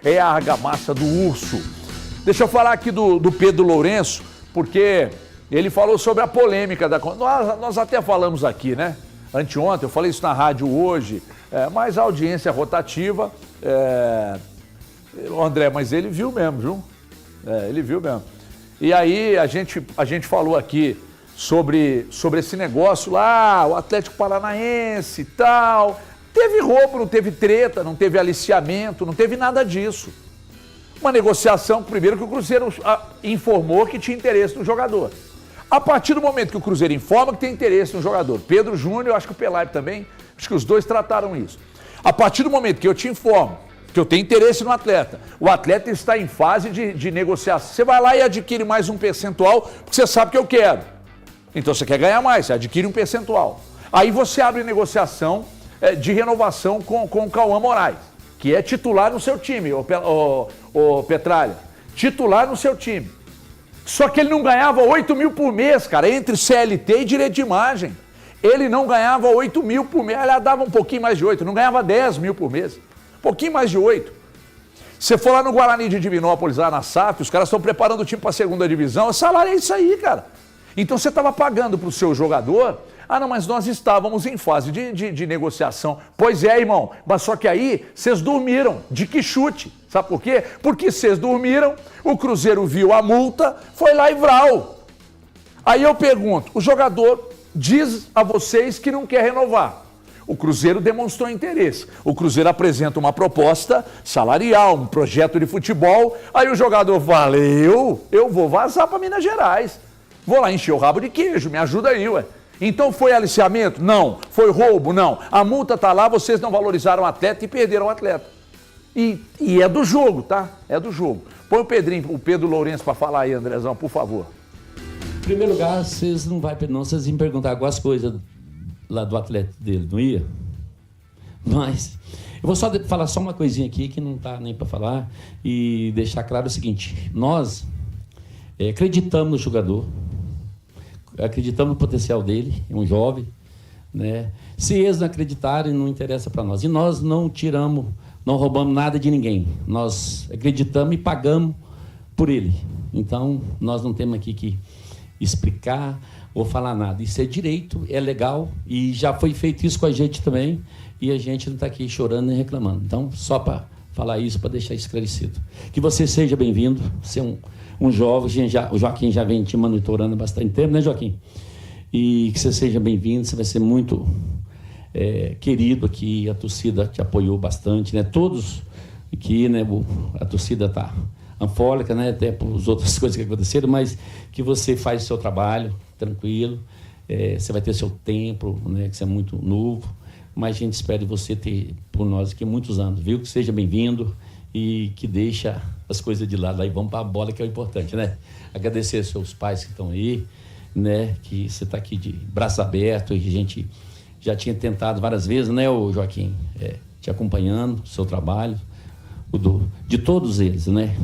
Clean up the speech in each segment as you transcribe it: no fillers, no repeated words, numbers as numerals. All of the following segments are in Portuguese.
é a argamassa do urso. Deixa eu falar aqui do Pedro Lourenço, porque ele falou sobre a polêmica da... Nós até falamos aqui, né? Anteontem, eu falei isso na rádio hoje, mas a audiência rotativa... André, mas ele viu mesmo, viu? Ele viu mesmo. E aí a gente falou aqui sobre esse negócio lá, o Atlético Paranaense e tal. Teve roubo, não teve treta, não teve aliciamento, não teve nada disso. Uma negociação, primeiro que o Cruzeiro informou que tinha interesse no jogador. A partir do momento que o Cruzeiro informa que tem interesse no jogador, Pedro Júnior, acho que o Pelaipe também, acho que os dois trataram isso. A partir do momento que eu te informo que eu tenho interesse no atleta, o atleta está em fase de negociação, você vai lá e adquire mais um percentual, porque você sabe que eu quero. Então você quer ganhar mais, você adquire um percentual. Aí você abre negociação de renovação com o Cauã Moraes, que é titular no seu time, o Petralha. Titular no seu time. Só que ele não ganhava 8 mil por mês, cara, entre CLT e direito de imagem. Ele não ganhava 8 mil por mês, aliás, dava um pouquinho mais de 8, não ganhava 10 mil por mês. Um pouquinho mais de 8. Você for lá no Guarani de Divinópolis, lá na SAF, os caras estão preparando o time para a segunda divisão, o salário é isso aí, cara. Então você estava pagando para o seu jogador, não, mas nós estávamos em fase de negociação. Pois é, irmão, mas só que aí vocês dormiram, de que chute, sabe por quê? Porque vocês dormiram, o Cruzeiro viu a multa, foi lá e vral. Aí eu pergunto, o jogador diz a vocês que não quer renovar. O Cruzeiro demonstrou interesse. O Cruzeiro apresenta uma proposta salarial, um projeto de futebol. Aí o jogador fala, eu vou vazar para Minas Gerais. Vou lá encher o rabo de queijo, me ajuda aí, ué. Então foi aliciamento? Não. Foi roubo? Não. A multa está lá, vocês não valorizaram o atleta e perderam o atleta. E é do jogo, tá? É do jogo. Põe o Pedro Lourenço para falar aí, Andrezão, por favor. Em primeiro lugar, vocês não vão vocês iam perguntar algumas coisas lá do atleta dele, não ia? Mas eu vou só falar só uma coisinha aqui que não tá nem para falar e deixar claro o seguinte: nós acreditamos no jogador, acreditamos no potencial dele, é um jovem, né? Se eles não acreditarem, não interessa para nós. E nós não tiramos, não roubamos nada de ninguém. Nós acreditamos e pagamos por ele. Então, nós não temos aqui que explicar ou falar nada. Isso é direito, é legal e já foi feito isso com a gente também e a gente não está aqui chorando nem reclamando. Então, só para falar isso, para deixar esclarecido. Que você seja bem-vindo, você é um jovem, o Joaquim já vem te monitorando há bastante tempo, né, Joaquim? E que você seja bem-vindo, você vai ser muito querido aqui, a torcida te apoiou bastante, né? Todos aqui, né, a torcida está anfólica, né, até por as outras coisas que aconteceram, mas que você faz o seu trabalho tranquilo, você vai ter seu tempo, né, que você é muito novo, mas a gente espera você ter por nós aqui muitos anos, viu? Que seja bem-vindo e que deixa as coisas de lado aí, vamos para a bola, que é o importante, né? Agradecer aos seus pais que estão aí, né, que você está aqui de braço aberto e que a gente já tinha tentado várias vezes, né, Joaquim, te acompanhando, o seu trabalho, de todos eles, né?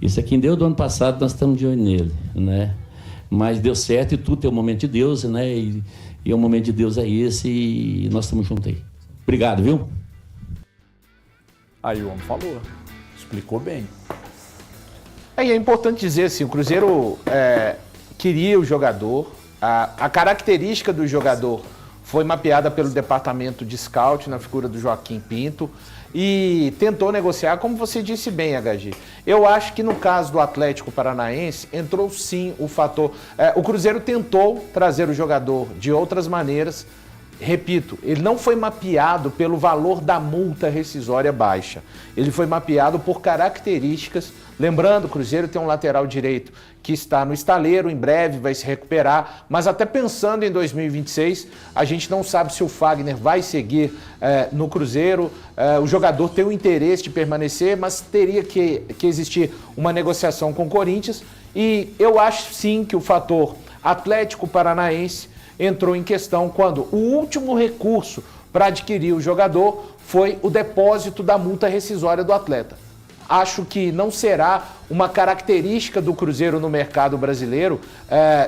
Isso aqui deu do ano passado, nós estamos de olho nele, né? Mas deu certo e tudo tem o momento de Deus, né? E o momento de Deus é esse e nós estamos juntos aí. Obrigado, viu? Aí o homem falou, explicou bem. É importante dizer assim, o Cruzeiro queria o jogador, a característica do jogador foi mapeada pelo departamento de scout na figura do Joaquim Pinto e tentou negociar, como você disse bem, HG. Eu acho que no caso do Atlético Paranaense, entrou sim o fator... o Cruzeiro tentou trazer o jogador de outras maneiras. Repito, ele não foi mapeado pelo valor da multa rescisória baixa. Ele foi mapeado por características. Lembrando, o Cruzeiro tem um lateral direito que está no estaleiro, em breve vai se recuperar, mas até pensando em 2026, a gente não sabe se o Fagner vai seguir no Cruzeiro. O jogador tem o interesse de permanecer, mas teria que existir uma negociação com o Corinthians. E eu acho sim que o fator Atlético Paranaense entrou em questão quando o último recurso para adquirir o jogador foi o depósito da multa rescisória do atleta. Acho que não será uma característica do Cruzeiro no mercado brasileiro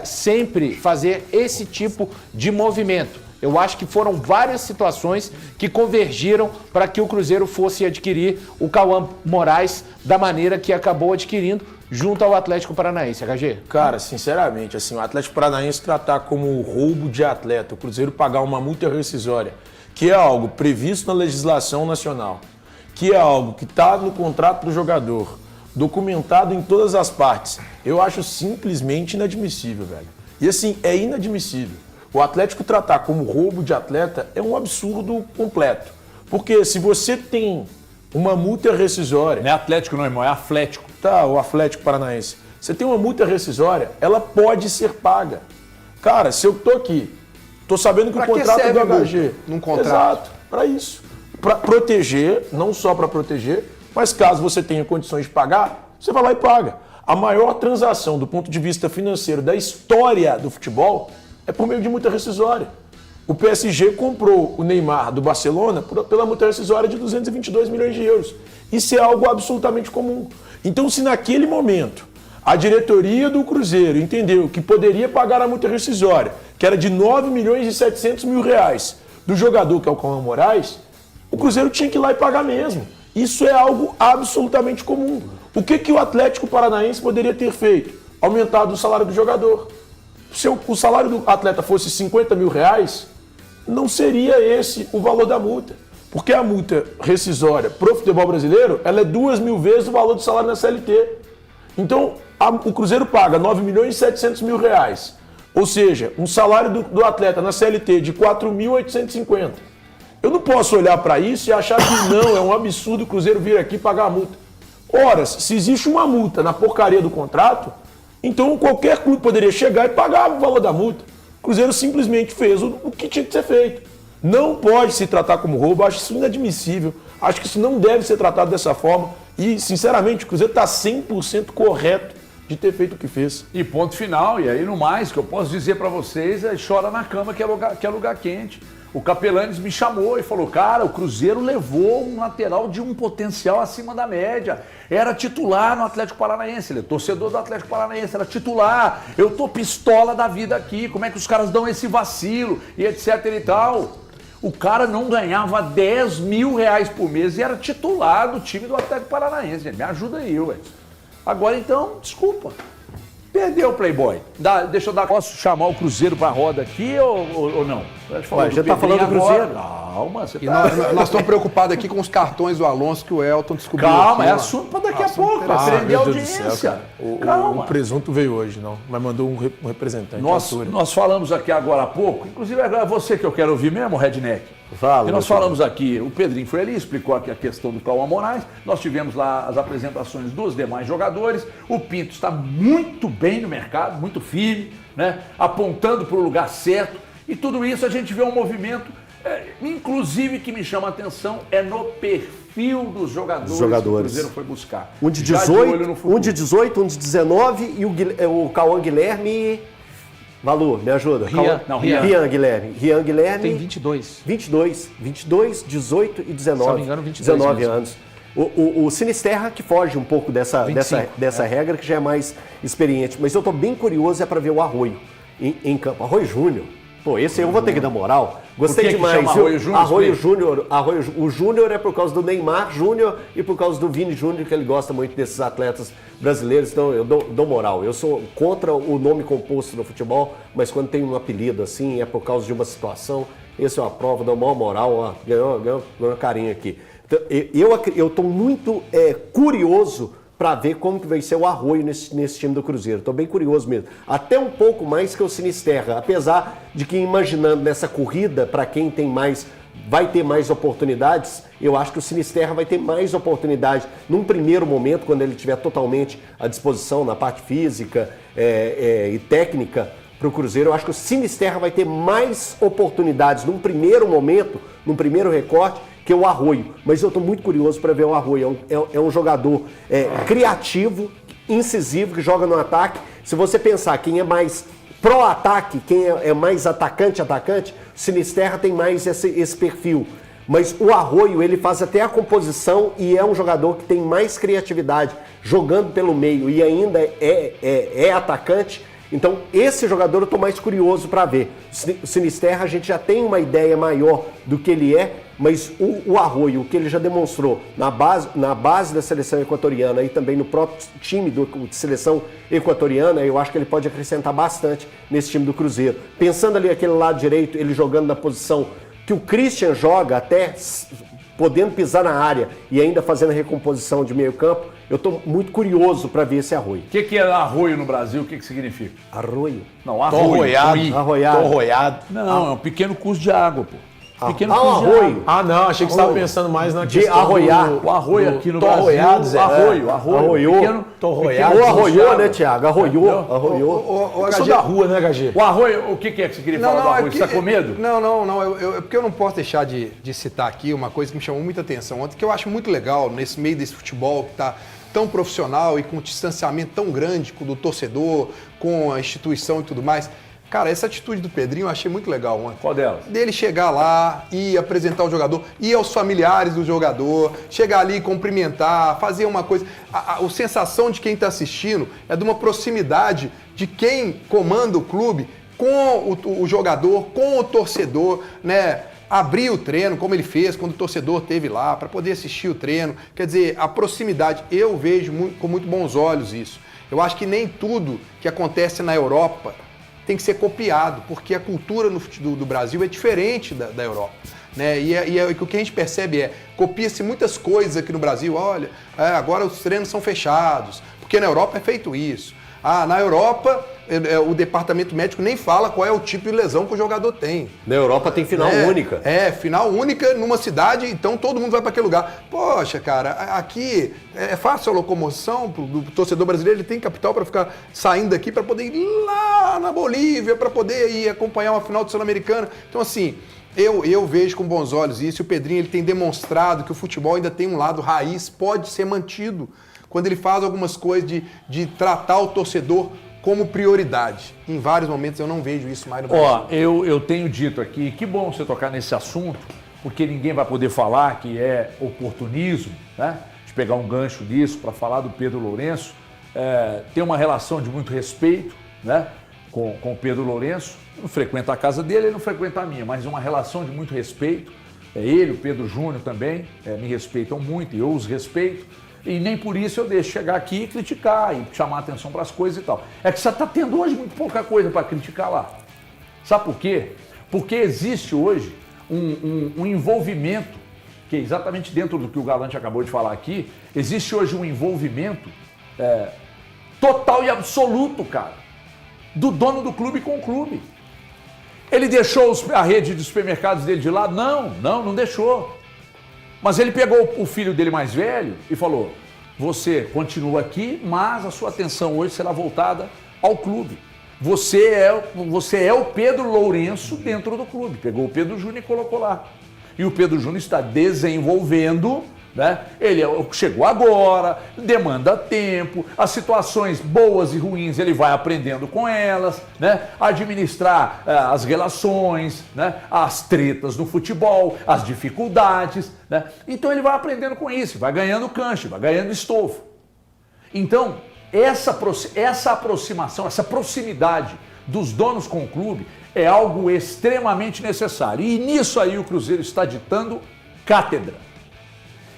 sempre fazer esse tipo de movimento. Eu acho que foram várias situações que convergiram para que o Cruzeiro fosse adquirir o Cauã Moraes da maneira que acabou adquirindo junto ao Atlético Paranaense. HG? Cara, sinceramente, assim, o Atlético Paranaense tratar como roubo de atleta, o Cruzeiro pagar uma multa rescisória, que é algo previsto na legislação nacional, que é algo que está no contrato do jogador, documentado em todas as partes, eu acho simplesmente inadmissível, velho. E assim, é inadmissível. O Atlético tratar como roubo de atleta é um absurdo completo. Porque se você tem uma multa rescisória... Não é Atlético não, irmão, é Atlético. Tá, o Atlético Paranaense. Você tem uma multa rescisória, ela pode ser paga. Cara, se eu tô aqui, tô sabendo que pra o contrato que serve do HG... num contrato? Exato, para isso. Para proteger, não só para proteger, mas caso você tenha condições de pagar, você vai lá e paga. A maior transação do ponto de vista financeiro da história do futebol é por meio de multa rescisória. O PSG comprou o Neymar do Barcelona pela multa rescisória de 222 milhões de euros. Isso é algo absolutamente comum. Então, se naquele momento a diretoria do Cruzeiro entendeu que poderia pagar a multa rescisória, que era de 9 milhões e 700 mil reais do jogador, que é o Cauã Moraes, o Cruzeiro tinha que ir lá e pagar mesmo. Isso é algo absolutamente comum. O que o Atlético Paranaense poderia ter feito? Aumentado o salário do jogador. Se o salário do atleta fosse 50 mil reais, não seria esse o valor da multa. Porque a multa rescisória pro futebol brasileiro, ela é 2.000 vezes o valor do salário na CLT. Então, o Cruzeiro paga 9 milhões e 700 mil reais. Ou seja, um salário do atleta na CLT de 4.850. Eu não posso olhar para isso e achar que não, é um absurdo o Cruzeiro vir aqui pagar a multa. Ora, se existe uma multa na porcaria do contrato, então qualquer clube poderia chegar e pagar o valor da multa. O Cruzeiro simplesmente fez o que tinha que ser feito. Não pode se tratar como roubo, acho isso inadmissível. Acho que isso não deve ser tratado dessa forma. E, sinceramente, o Cruzeiro está 100% correto de ter feito o que fez. E ponto final. E aí, no mais, que eu posso dizer para vocês é chora na cama que é lugar quente. O Capelanes me chamou e falou, cara, o Cruzeiro levou um lateral de um potencial acima da média. Era titular no Atlético Paranaense, ele é torcedor do Atlético Paranaense, era titular. Eu tô pistola da vida aqui, como é que os caras dão esse vacilo e etc e tal. O cara não ganhava 10 mil reais por mês e era titular do time do Atlético Paranaense. Me ajuda aí, ué. Agora então, desculpa. Perdeu o Playboy. Deixa eu dar. Posso chamar o Cruzeiro pra roda aqui ou não? Já tá falando do Cruzeiro? Calma, você E tá. nós estamos preocupados aqui com os cartões do Alonso que o Elton descobriu. Calma, aqui, é ó. assunto pra daqui a pouco, pra prender a meu Deus do céu, audiência. cara. Calma. O presunto veio hoje, não, mas mandou um representante. Nós falamos aqui agora há pouco, inclusive é você que eu quero ouvir mesmo, Redneck. Fala, E nós meu falamos aqui, o Pedrinho foi ali, explicou aqui a questão do Cauã Moraes, nós tivemos lá as apresentações dos demais jogadores, o Pinto está muito bem no mercado, muito firme, né, apontando para o lugar certo, e tudo isso a gente vê um movimento, inclusive que me chama a atenção, é no perfil dos jogadores que o Cruzeiro foi buscar. Um de Já olho no 18, futuro. um de 18, um de 19 e o Cauã Guilherme... Valu, me ajuda. Rian Guilherme. Rian Guilherme... Tem 22. 22, 18 e 19. Se não me engano, 22 19 mesmo. anos. O Sinisterra que foge um pouco dessa regra, que já é mais experiente. Mas eu estou bem curioso para ver o Arroio em campo. Arroio Júnior. Pô, esse aí eu vou ter que dar moral. Gostei Por que demais. chama Arroio Júnior? Arroio Júnior. O Júnior é por causa do Neymar Júnior e por causa do Vini Júnior, que ele gosta muito desses atletas brasileiros. Então eu dou moral. Eu sou contra o nome composto no futebol, mas quando tem um apelido assim, é por causa de uma situação. Esse é uma prova, dou maior moral. Ó, ganhou uma carinha aqui. Então, eu estou muito curioso para ver como que vai ser o Arroio nesse time do Cruzeiro. Estou bem curioso mesmo. Até um pouco mais que o Sinisterra, apesar de que imaginando nessa corrida, para quem tem mais, vai ter mais oportunidades, eu acho que o Sinisterra vai ter mais oportunidade num primeiro momento, quando ele estiver totalmente à disposição na parte física e técnica para o Cruzeiro. Eu acho que o Sinisterra vai ter mais oportunidades num primeiro momento, num primeiro recorte, que o Arroio, mas eu estou muito curioso para ver o Arroio. É um jogador criativo, incisivo, que joga no ataque. Se você pensar quem é mais pró-ataque, quem é mais atacante, o Sinisterra tem mais esse perfil. Mas o Arroio, ele faz até a composição e é um jogador que tem mais criatividade, jogando pelo meio e ainda é atacante. Então, esse jogador eu estou mais curioso para ver. O Sinisterra, a gente já tem uma ideia maior do que ele é, mas o Arroio, o que ele já demonstrou na base da seleção equatoriana e também no próprio time de seleção equatoriana, eu acho que ele pode acrescentar bastante nesse time do Cruzeiro. Pensando ali aquele lado direito, ele jogando na posição que o Christian joga, até podendo pisar na área e ainda fazendo a recomposição de meio campo, eu estou muito curioso para ver esse Arroio. O que é arroio no Brasil? O que significa? Arroio? Não, arroio. Arroiado. Não, é um pequeno curso de água, pô. Pequeno um curso de arroio. água. Ah, não, achei que você estava pensando mais na De questão arroiar. O arroio aqui no torroiado, Brasil. Zé. Arroio. Arroiou. Torroiado. Ou arroiou, né, Thiago? Arroiou. Eu sou da rua, né, HG? O arroio, o que é que você queria falar do arroio? Você tá com medo? Não. Porque eu não posso deixar de citar aqui uma coisa que me chamou muita atenção ontem, que eu acho muito legal nesse meio desse futebol que está tão profissional e com um distanciamento tão grande do torcedor, com a instituição e tudo mais. Cara, essa atitude do Pedrinho eu achei muito legal ontem. Qual delas? Dele chegar lá e apresentar o jogador, ir aos familiares do jogador, chegar ali e cumprimentar, fazer uma coisa. A sensação de quem está assistindo é de uma proximidade de quem comanda o clube com o jogador, com o torcedor, né? Abrir o treino, como ele fez quando o torcedor esteve lá, para poder assistir o treino. Quer dizer, a proximidade, eu vejo com muito bons olhos isso. Eu acho que nem tudo que acontece na Europa tem que ser copiado, porque a cultura do Brasil é diferente da Europa. Né? E o que a gente percebe copia-se muitas coisas aqui no Brasil. Olha, agora os treinos são fechados, porque na Europa é feito isso. Na Europa, o departamento médico nem fala qual é o tipo de lesão que o jogador tem. Na Europa tem final única. Final única numa cidade, então todo mundo vai para aquele lugar. Poxa, cara, aqui é fácil a locomoção do torcedor brasileiro, ele tem capital para ficar saindo daqui para poder ir lá na Bolívia, para poder ir acompanhar uma final do Sul-Americana. Então, assim, eu vejo com bons olhos isso. E o Pedrinho ele tem demonstrado que o futebol ainda tem um lado raiz, pode ser mantido. Quando ele faz algumas coisas de tratar o torcedor como prioridade. Em vários momentos eu não vejo isso mais no Brasil. Eu tenho dito aqui, que bom você tocar nesse assunto, porque ninguém vai poder falar que é oportunismo, né? De pegar um gancho nisso para falar do Pedro Lourenço. Tem uma relação de muito respeito, né? Com o Pedro Lourenço. Eu não frequento a casa dele, ele não frequenta a minha, mas uma relação de muito respeito. Ele, o Pedro Júnior também, me respeitam muito e eu os respeito. E nem por isso eu deixo chegar aqui e criticar e chamar atenção para as coisas e tal. É que você está tendo hoje muito pouca coisa para criticar lá. Sabe por quê? Porque existe hoje um envolvimento, que é exatamente dentro do que o Galante acabou de falar aqui, existe hoje um envolvimento total e absoluto, cara, do dono do clube com o clube. Ele deixou a rede de supermercados dele de lado? Não deixou. Mas ele pegou o filho dele mais velho e falou: você continua aqui, mas a sua atenção hoje será voltada ao clube. Você é o Pedro Lourenço dentro do clube. Pegou o Pedro Júnior e colocou lá. E o Pedro Júnior está desenvolvendo, né? Ele chegou agora, demanda tempo, as situações boas e ruins ele vai aprendendo com elas, né? Administrar as relações, né? As tretas no futebol, as dificuldades, né? Então ele vai aprendendo com isso, vai ganhando cancha, vai ganhando estofo. Então, essa aproximação, essa proximidade dos donos com o clube é algo extremamente necessário. E nisso aí o Cruzeiro está ditando cátedra.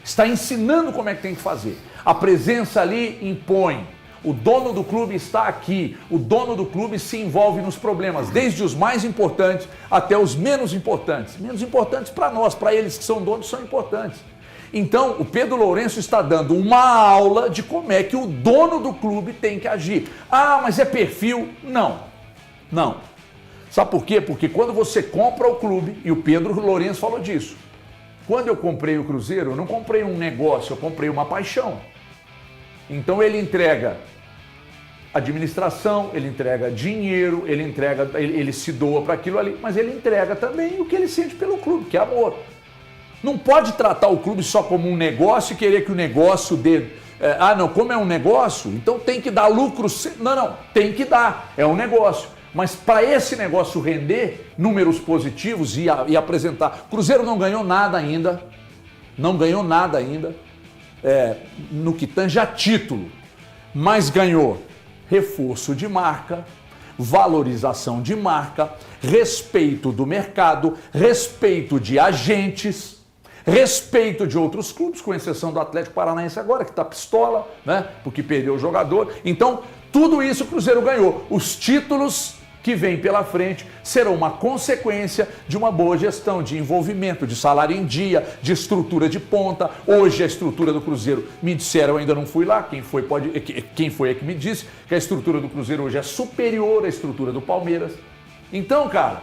Está ensinando como é que tem que fazer. A presença ali impõe. O dono do clube está aqui. O dono do clube se envolve nos problemas, desde os mais importantes até os menos importantes. Menos importantes para nós, para eles que são donos, são importantes. Então, o Pedro Lourenço está dando uma aula de como é que o dono do clube tem que agir. Mas é perfil? Não. Sabe por quê? Porque quando você compra o clube, e o Pedro Lourenço falou disso, quando eu comprei o Cruzeiro, eu não comprei um negócio, eu comprei uma paixão. Então ele entrega administração, ele entrega dinheiro, ele se doa para aquilo ali, mas ele entrega também o que ele sente pelo clube, que é amor. Não pode tratar o clube só como um negócio e querer que o negócio dê... como é um negócio, então tem que dar lucro. Não, tem que dar, é um negócio. Mas para esse negócio render números positivos e apresentar... Cruzeiro não ganhou nada ainda, no que tange a título, mas ganhou reforço de marca, valorização de marca, respeito do mercado, respeito de agentes, respeito de outros clubes, com exceção do Atlético Paranaense agora, que está pistola, né? Porque perdeu o jogador. Então, tudo isso o Cruzeiro ganhou. Os títulos que vêm pela frente serão uma consequência de uma boa gestão, de envolvimento, de salário em dia, de estrutura de ponta. Hoje a estrutura do Cruzeiro, me disseram, eu ainda não fui lá, quem foi é que me disse, que a estrutura do Cruzeiro hoje é superior à estrutura do Palmeiras. Então, cara,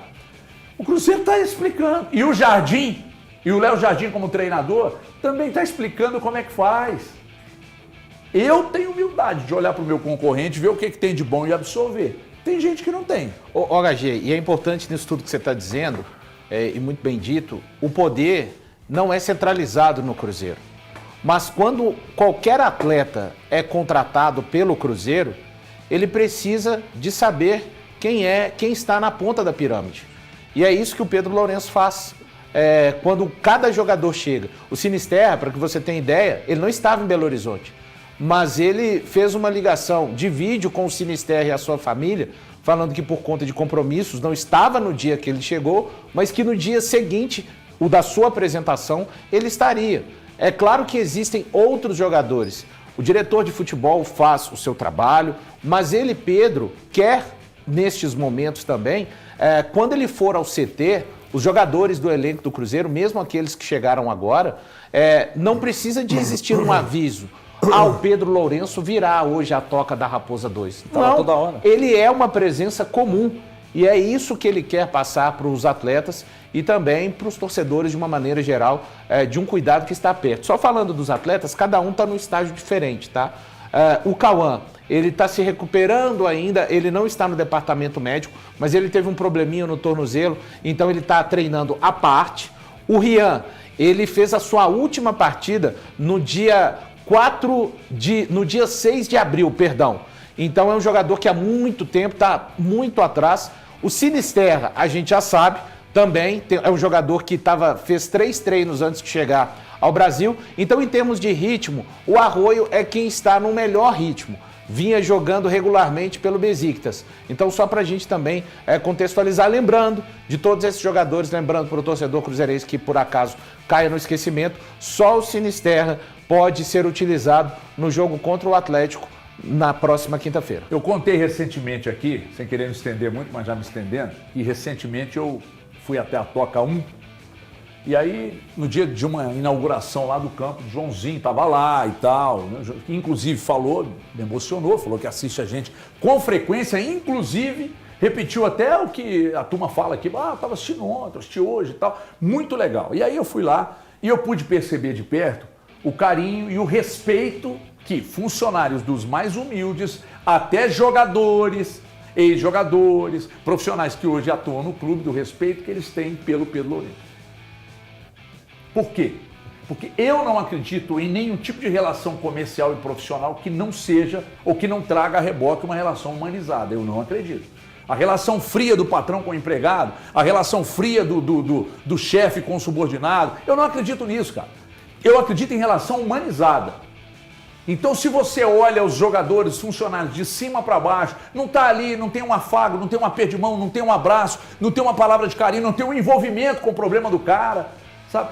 o Cruzeiro está explicando. E o Jardim, e o Léo Jardim como treinador, também está explicando como é que faz. Eu tenho humildade de olhar para o meu concorrente, ver o que tem de bom e absorver. Tem gente que não tem. Ô, HG, e é importante nisso tudo que você está dizendo, e muito bem dito, o poder não é centralizado no Cruzeiro. Mas quando qualquer atleta é contratado pelo Cruzeiro, ele precisa de saber quem está na ponta da pirâmide. E é isso que o Pedro Lourenço faz. Quando cada jogador chega. O Sinisterra, para que você tenha ideia, ele não estava em Belo Horizonte. Mas ele fez uma ligação de vídeo com o Sinisterra e a sua família, falando que por conta de compromissos não estava no dia que ele chegou, mas que no dia seguinte, o da sua apresentação, ele estaria. É claro que existem outros jogadores. O diretor de futebol faz o seu trabalho, mas ele, Pedro, quer, nestes momentos também, quando ele for ao CT, os jogadores do elenco do Cruzeiro, mesmo aqueles que chegaram agora, não precisa de existir um aviso. O Pedro Lourenço virá hoje à Toca da Raposa 2. Não, toda hora. Ele é uma presença comum e é isso que ele quer passar para os atletas e também para os torcedores de uma maneira geral, de um cuidado que está perto. Só falando dos atletas, cada um está num estágio diferente, tá? O Cauã, ele está se recuperando ainda, ele não está no departamento médico, mas ele teve um probleminha no tornozelo, então ele está treinando à parte. O Rian, ele fez a sua última partida no dia 6 de abril, perdão. Então é um jogador que há muito tempo está muito atrás. O Sinisterra, a gente já sabe, também é um jogador que fez 3 treinos antes de chegar ao Brasil. Então, em termos de ritmo, o Arroio é quem está no melhor ritmo. Vinha jogando regularmente pelo Besiktas. Então, só para a gente também contextualizar, lembrando de todos esses jogadores, lembrando para o torcedor cruzeirense que por acaso caia no esquecimento, só o Sinisterra pode ser utilizado no jogo contra o Atlético na próxima quinta-feira. Eu contei recentemente aqui, sem querer me estender muito, mas já me estendendo, e recentemente eu fui até a Toca 1, e aí no dia de uma inauguração lá do campo, o Joãozinho estava lá e tal, né? Inclusive falou, me emocionou, falou que assiste a gente com frequência, inclusive repetiu até o que a turma fala aqui, estava assistindo ontem, assisti hoje e tal, muito legal. E aí eu fui lá e eu pude perceber de perto o carinho e o respeito que funcionários dos mais humildes, até jogadores, ex-jogadores, profissionais que hoje atuam no clube, do respeito que eles têm pelo Pedro Lourenço. Por quê? Porque eu não acredito em nenhum tipo de relação comercial e profissional que não seja ou que não traga a reboque uma relação humanizada. Eu não acredito. A relação fria do patrão com o empregado, a relação fria do chefe com o subordinado, eu não acredito nisso, cara. Eu acredito em relação humanizada. Então, se você olha os jogadores, os funcionários de cima para baixo, não está ali, não tem um afago, não tem um aperto de mão, não tem um abraço, não tem uma palavra de carinho, não tem um envolvimento com o problema do cara, sabe?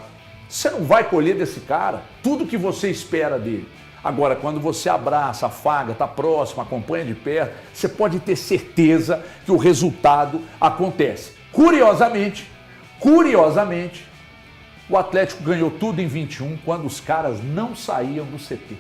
Você não vai colher desse cara tudo que você espera dele. Agora, quando você abraça, afaga, está próximo, acompanha de perto, você pode ter certeza que o resultado acontece. Curiosamente, o Atlético ganhou tudo em 21 quando os caras não saíam do CT.